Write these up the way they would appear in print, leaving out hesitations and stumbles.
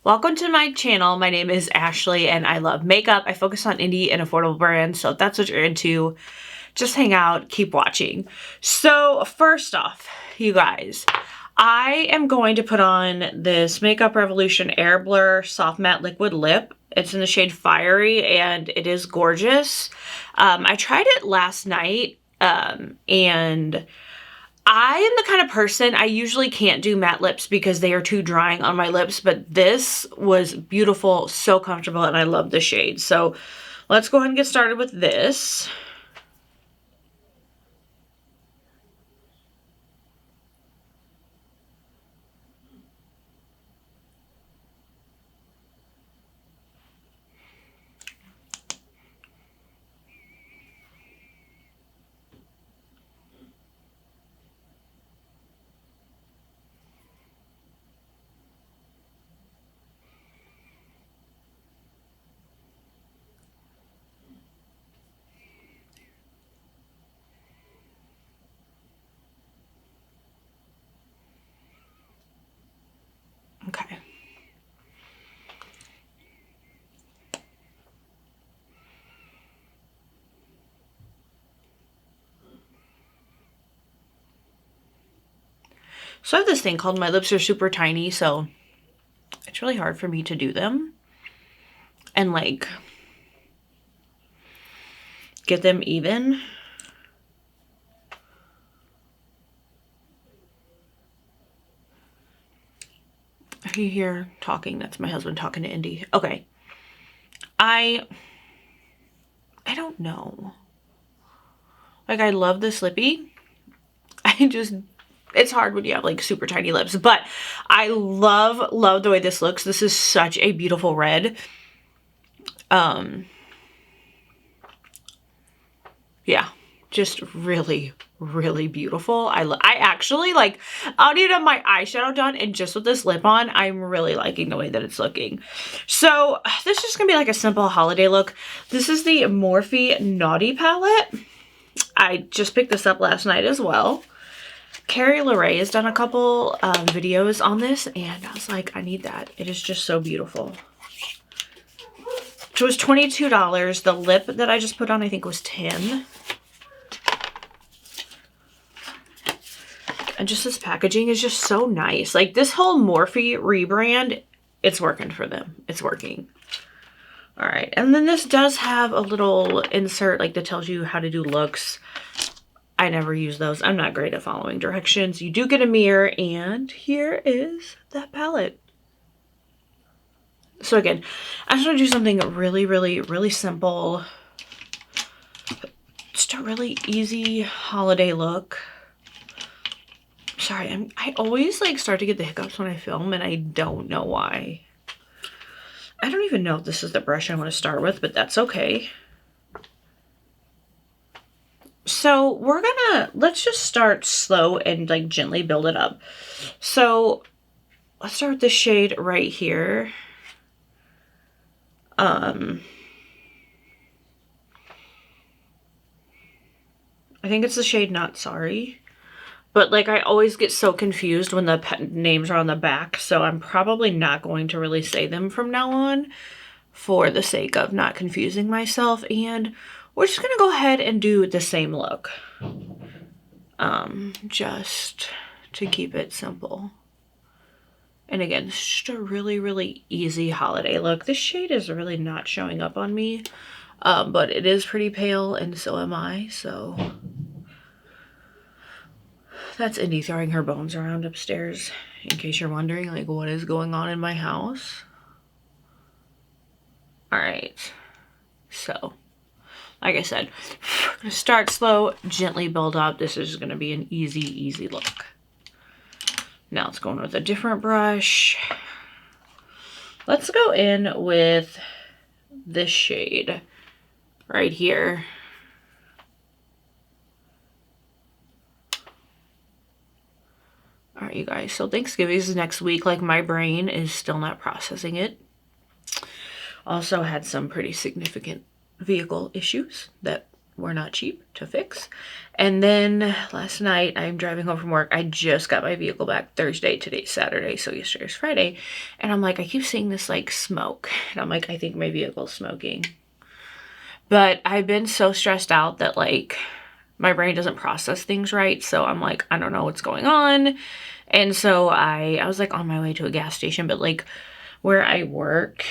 Welcome to my channel. My name is Ashley and I love makeup. I focus on indie and affordable brands, so if that's what you're into, just hang out, keep watching. So first off, you guys, I am going to put on this Makeup Revolution Air Blur Soft Matte Liquid Lip. It's in the shade Fiery and it is gorgeous. I tried it last night and I am the kind of person, I usually can't do matte lips because they are too drying on my lips, but this was beautiful, so comfortable, and I love the shade. So let's go ahead and get started with this. Okay. So I have this thing called my lips are super tiny, so it's really hard for me to do them and like get them even. Are you here talking? That's my husband talking to Indy. Okay. I don't know. Like, I love this lippy. It's hard when you have like super tiny lips, but I love the way this looks. This is such a beautiful red. Yeah, just really beautiful. I actually like, I don't even have my eyeshadow done, and just with this lip on, I'm really liking the way that it's looking. So this is just gonna be like a simple holiday look. This is the Morphe Naughty palette. I just picked this up last night as well. Carrie LaRae has done a couple videos on this, and I was like, I need that. It is just so beautiful. So it was $22. The lip that I just put on, I think, was $10. And just this packaging is just so nice. Like, this whole Morphe rebrand, it's working for them. It's working. All right, and then this does have a little insert like that tells you how to do looks. I never use those. I'm not great at following directions. You do get a mirror, and here is that palette. So again, I just want to do something really simple. Just a really easy holiday look. Sorry, I always like start to get the hiccups when I film, and I don't know why. I don't even know if this is the brush I want to start with, but that's okay. So let's just start slow and like gently build it up. So let's start with this shade right here. I think it's the shade Not Sorry. But like, I always get so confused when the names are on the back, so I'm probably not going to really say them from now on for the sake of not confusing myself. And we're just gonna go ahead and do the same look. Just to keep it simple. And again, it's just a really easy holiday look. This shade is really not showing up on me, but it is pretty pale, and so am I, so. That's Indy throwing her bones around upstairs, in case you're wondering, like, what is going on in my house. All right, so like I said, I'm gonna start slow, gently build up. This is gonna be an easy look. Now let's go in with a different brush. Let's go in with this shade right here. All right, you guys, so Thanksgiving is next week. Like, my brain is still not processing it. Also had some pretty significant vehicle issues that were not cheap to fix. And then last night, I'm driving home from work. I just got my vehicle back Thursday. Today's Saturday, so yesterday's Friday. And I'm like, I keep seeing this like smoke. And I'm like, I think my vehicle's smoking. But I've been so stressed out that like my brain doesn't process things right. So I'm like, I don't know what's going on. And so I was like on my way to a gas station, but like where I work,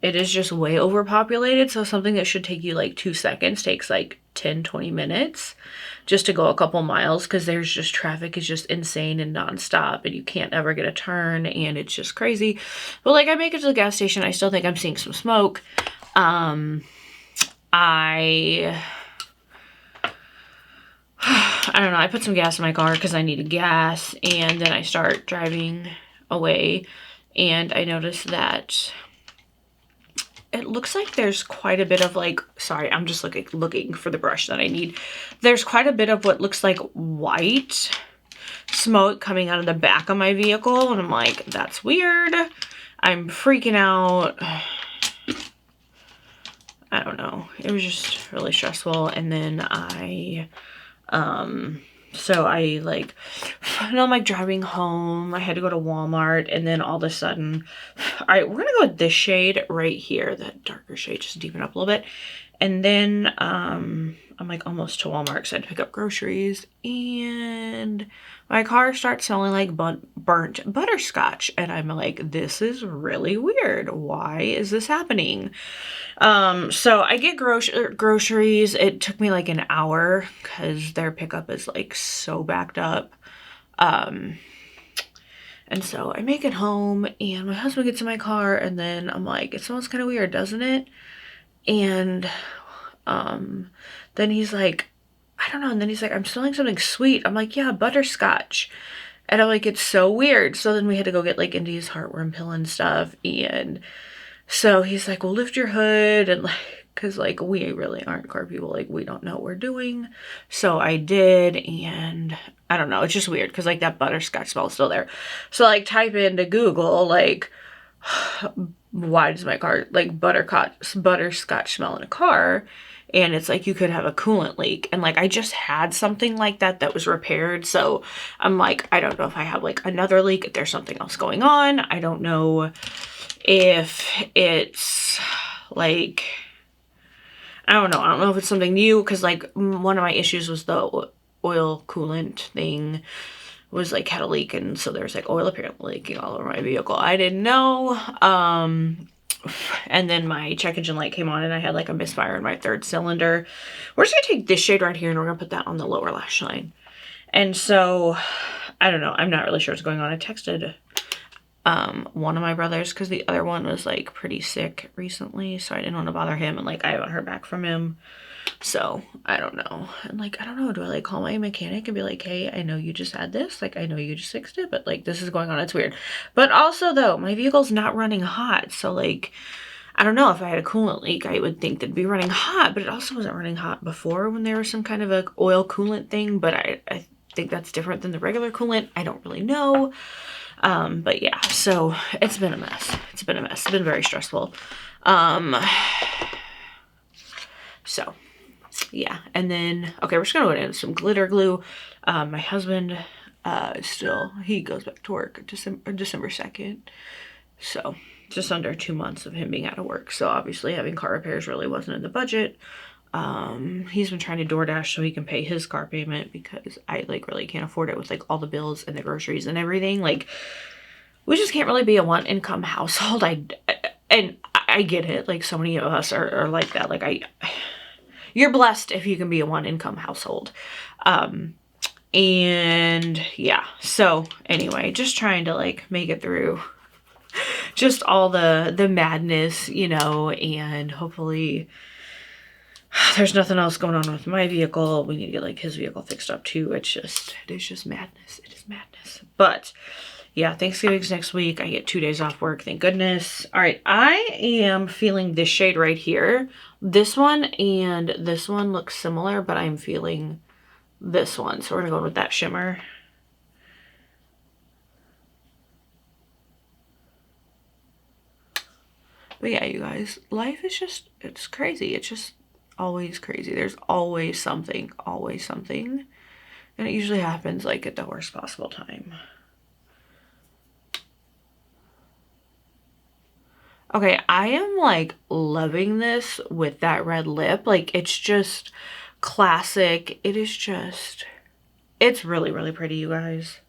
it is just way overpopulated. So something that should take you like 2 seconds takes like 10-20 minutes just to go a couple miles, because there's just traffic is just insane and nonstop, and you can't ever get a turn, and it's just crazy. But like I make it to the gas station, I still think I'm seeing some smoke. I don't know, I put some gas in my car because I needed gas, and then I start driving away, and I noticed that it looks like there's quite a bit of like, sorry, I'm just looking for the brush that I need. There's quite a bit of what looks like white smoke coming out of the back of my vehicle, and I'm like, that's weird. I'm freaking out. I don't know. It was just really stressful. And then so I like, and I'm like driving home. I had to go to Walmart, and then all of a sudden, all right, we're gonna go with this shade right here, that darker shade, just deepen up a little bit. And then I'm like almost to Walmart because I had to pick up groceries, and my car starts smelling like burnt butterscotch, and I'm like, this is really weird. Why is this happening? So I get groceries. It took me like an hour because their pickup is like so backed up. And so I make it home, and my husband gets in my car, and then I'm like, it smells kind of weird, doesn't it? And then he's like, I don't know. And then he's like, I'm smelling something sweet. I'm like, yeah, butterscotch. And I'm like, it's so weird. So then we had to go get like Indy's heartworm pill and stuff. And so he's like, well, lift your hood, and like, cause like we really aren't car people. Like we don't know what we're doing. So I did, and I don't know. It's just weird because like that butterscotch smell is still there. So like type into Google, like, why does my car like butterscotch smell in a car? And it's like, you could have a coolant leak. And like, I just had something like that was repaired. So I'm like, I don't know if I have like another leak, if there's something else going on. I don't know if it's like, I don't know. I don't know if it's something new, because like one of my issues was the oil coolant thing was like had a leak, and so there's like oil apparently leaking all over my vehicle. I didn't know. And then my check engine light came on, and I had like a misfire in my third cylinder. We're just gonna take this shade right here, and we're gonna put that on the lower lash line. And so I don't know, I'm not really sure what's going on. I texted one of my brothers because the other one was like pretty sick recently, so I didn't want to bother him, and like I haven't heard back from him. So I don't know. And like, I don't know, do I like call my mechanic and be like, hey, I know you just had this, like I know you just fixed it, but like this is going on, it's weird. But also though, my vehicle's not running hot, so like I don't know, if I had a coolant leak I would think that'd be running hot, but it also wasn't running hot before when there was some kind of a oil coolant thing. But I think that's different than the regular coolant. I don't really know. But yeah, so it's been a mess. It's been a mess. It's been very stressful. So yeah, and then, okay, we're just gonna go into some glitter glue. My husband, he goes back to work December 2nd. So just under 2 months of him being out of work. So obviously having car repairs really wasn't in the budget. He's been trying to DoorDash so he can pay his car payment, because I like really can't afford it with like all the bills and the groceries and everything. Like we just can't really be a one income household. And I get it. Like so many of us are like that. Like you're blessed if you can be a one income household. And yeah, so anyway, just trying to like make it through just all the madness, you know, and hopefully there's nothing else going on with my vehicle. We need to get like his vehicle fixed up too. It is just madness. It is madness. But yeah, Thanksgiving's next week. I get 2 days off work, thank goodness. All right, I am feeling this shade right here. This one and this one look similar, but I'm feeling this one. So we're gonna go with that shimmer. But yeah, you guys, life is just, it's crazy. It's just always crazy. There's always something, always something. And it usually happens like at the worst possible time. Okay, I am like loving this with that red lip. Like it's just classic. It is just, it's really, really pretty, you guys.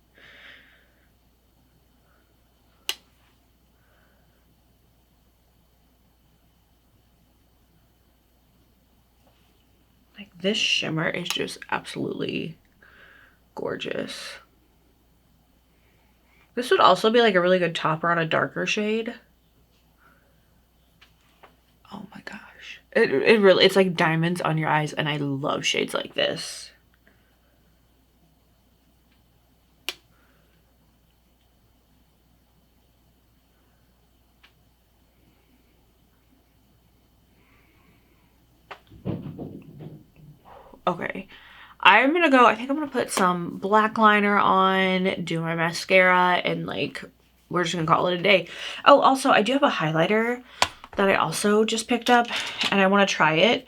Like this shimmer is just absolutely gorgeous. This would also be like a really good topper on a darker shade. Oh my gosh. It really, it's like diamonds on your eyes, and I love shades like this. Okay. I'm gonna go, I think I'm gonna put some black liner on, do my mascara, and like, we're just gonna call it a day. Oh, also, I do have a highlighter that I also just picked up, and I want to try it.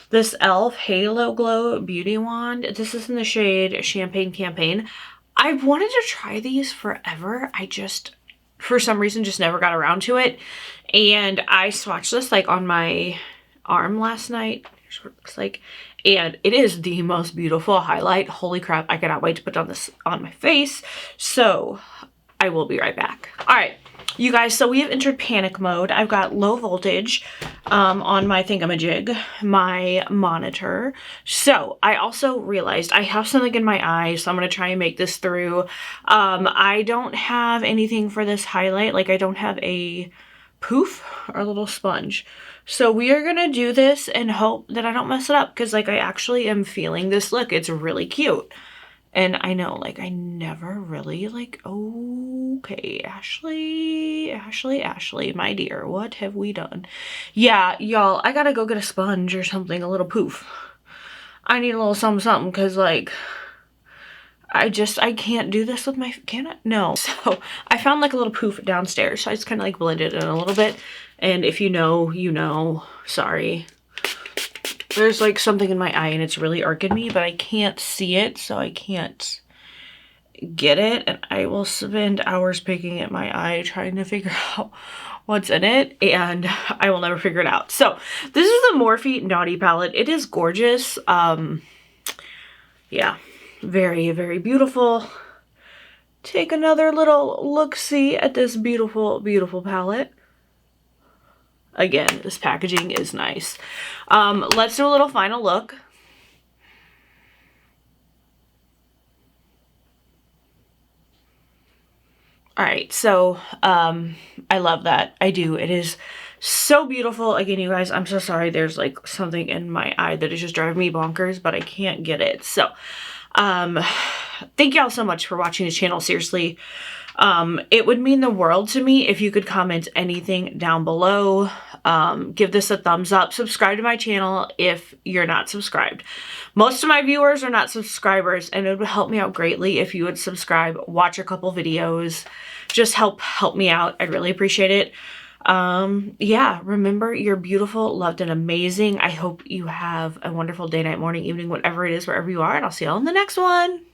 This e.l.f. Halo Glow Beauty Wand. This is in the shade Champagne Campaign. I've wanted to try these forever. I just, for some reason, just never got around to it. And I swatched this like on my arm last night. Here's what it looks like. And it is the most beautiful highlight. Holy crap, I cannot wait to put on this on my face. So I will be right back. All right, you guys, so we have entered panic mode. I've got low voltage on my thingamajig, my monitor. So I also realized I have something in my eye, so I'm gonna try and make this through. I don't have anything for this highlight. Like I don't have a poof or a little sponge. So we are gonna do this and hope that I don't mess it up, because like I actually am feeling this look. It's really cute. And I know, like, I never really, like, okay, Ashley, my dear, what have we done? Yeah, y'all, I gotta go get a sponge or something, a little poof. I need a little something, something, because, like, I can't do this with my, can I? No. So I found, like, a little poof downstairs, so I just kind of, like, blended it in a little bit. And if you know, you know, sorry. There's like something in my eye and it's really irking me, but I can't see it, so I can't get it. And I will spend hours picking at my eye trying to figure out what's in it, and I will never figure it out. So this is the Morphe Naughty palette. It is gorgeous. Yeah, very, very beautiful. Take another little look-see at this beautiful, beautiful palette. Again, this packaging is nice. Let's do a little final look. All right, so I love that. I do. It is so beautiful. Again, you guys, I'm so sorry. There's like something in my eye that is just driving me bonkers, but I can't get it. So thank y'all so much for watching the channel. Seriously, it would mean the world to me if you could comment anything down below. Give this a thumbs up. Subscribe to my channel if you're not subscribed. Most of my viewers are not subscribers, and it would help me out greatly if you would subscribe, watch a couple videos, just help me out. I'd really appreciate it. Yeah, remember, you're beautiful, loved, and amazing. I hope you have a wonderful day, night, morning, evening, whatever it is, wherever you are, and I'll see y'all in the next one.